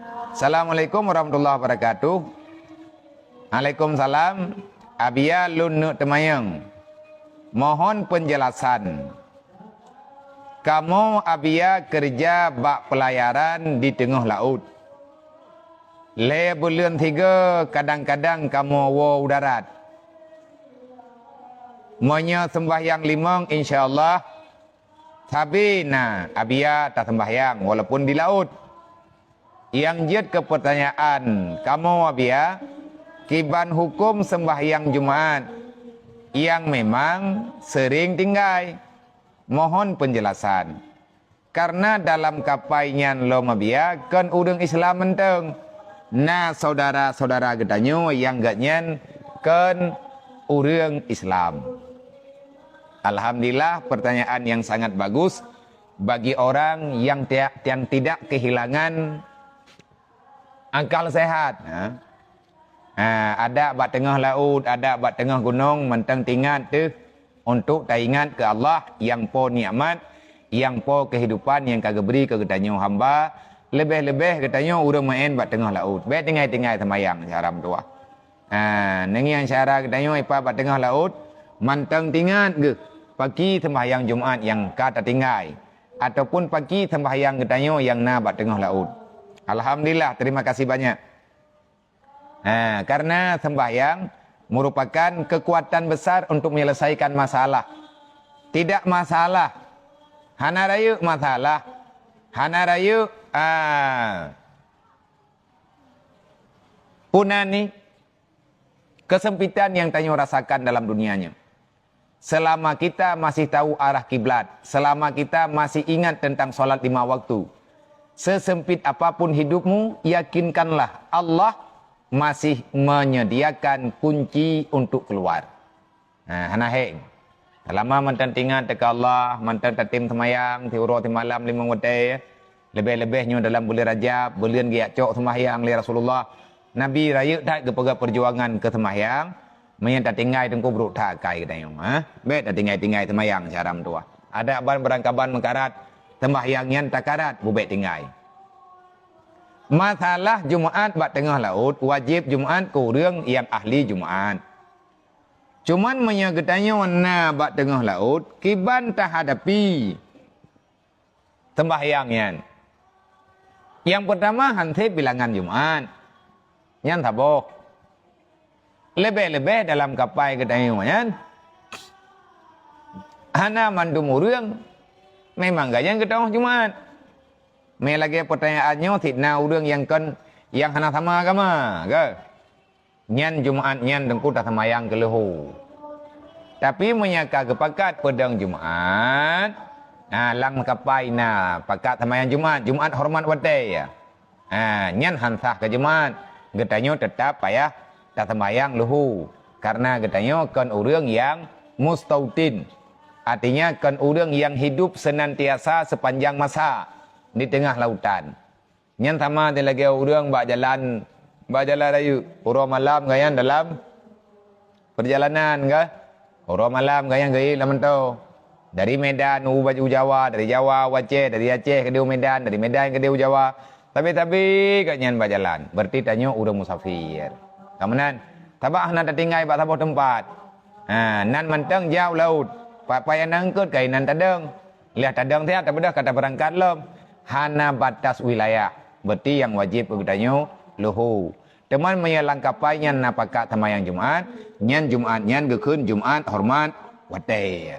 Assalamualaikum warahmatullahi wabarakatuh. Waalaikumsalam. Abia lun temayang. Mohon penjelasan. Kamu abia kerja bak pelayaran di tengah laut. Le bulan 3 kadang-kadang kamu wo darat. Monya sembahyang 5 insyaallah. Tapi abia tak sembahyang walaupun di laut. Yang jet ke pertanyaan, kamu abia kiban hukum sembahyang Jumat yang memang sering tinggal. Mohon penjelasan. Karena dalam kapainya lo mabia kan urang Islam menteng. Saudara-saudara gedanyo yang gatnyen kan urang Islam. Alhamdulillah, pertanyaan yang sangat bagus bagi orang yang tidak kehilangan akal sehat. Ada bak tengah laut, ada bak tengah gunung, mentang tingat tu untuk ingat ke Allah yang po nikmat, yang po kehidupan yang kagak beri ke gedanyo hamba. Lebih-lebih gedanyo urang main bak tengah laut. Baik tinggal semayang haram tua. Nengi yang syara gedanyo ipa bak tengah laut, mentang tingat ke pagi sembahyang Jumat yang kata tinggal ataupun pagi sembahyang gedanyo yang bak tengah laut. Alhamdulillah, terima kasih banyak. Karena sembahyang merupakan kekuatan besar untuk menyelesaikan masalah. Tidak masalah. Hana rayu masalah. Hana rayu punani kesempitan yang tanyo rasakan dalam dunianya. Selama kita masih tahu arah kiblat, selama kita masih ingat tentang sholat 5 waktu, sesempit apapun hidupmu, yakinkanlah Allah masih menyediakan kunci untuk keluar. Hanaheng. Selama mantan tingat dekat Allah, mantan tatim semayang, tiuro ti malam 5 waktu, lebih-lebihnya dalam bulan Rajab, bulan giat cok semayang li Rasulullah. Nabi raya tak kepada perjuangan ke semayang, menyata tinggal tengku beruk tak kai katanya. Bet tak tinggal semayang syaram tua. Ada berangkaban mengkarat, semayang yang tak karat, bubek tinggal. Masalah Jumaat bak tengah laut, wajib Jumaat ke orang yang ahli Jumaat. Cuman menyagetanya warna bak tengah laut, kiban tak hadapi sembahyangnya. Yang pertama, hantip bilangan Jumaat. Yang tabok. Lebih-lebih dalam kapai ketanya. Hana mandum orang, memang gak yang ketengah Jumaat. Lagi pertanyaannya tidak orang yang hana sama agama ke? Nyan Jumaat nyan dengku tak semayang ke lehu. Tapi menyaka kepakat pedang Jumaat, lang kapai pakat semayang Jumaat hormat wate ya. Nyan hansah ke Jumaat, getanyo tetap payah tak semayang lehu. Karena getanyo kan orang yang mustautin. Artinya kan orang yang hidup senantiasa sepanjang masa di tengah lautan. Yang sama dia lagi orang bak jalan rayu. Uro malam gayan dalam perjalanan ke? Uro malam gayan gaya laman tau. Dari Medan baju Jawa, dari Jawa Aceh, dari Aceh ke Medan, dari Medan ke Jawa. Tapi gayan bak jalan. Berarti tanya orang musafir. Kemudian tabah nak tinggal bak sabuh tempat. Nan mentang jauh laut. Payah nangkut kai nan tadeng. Lihat tadeng tiap tak bedah kata berangkat lom. Hana batas wilayah. Berarti yang wajib bertanya luhu. Teman menyalang kapainya napakat semayang Jumaat. Nyan Jumaat nyan gekun Jumaat hormat wate.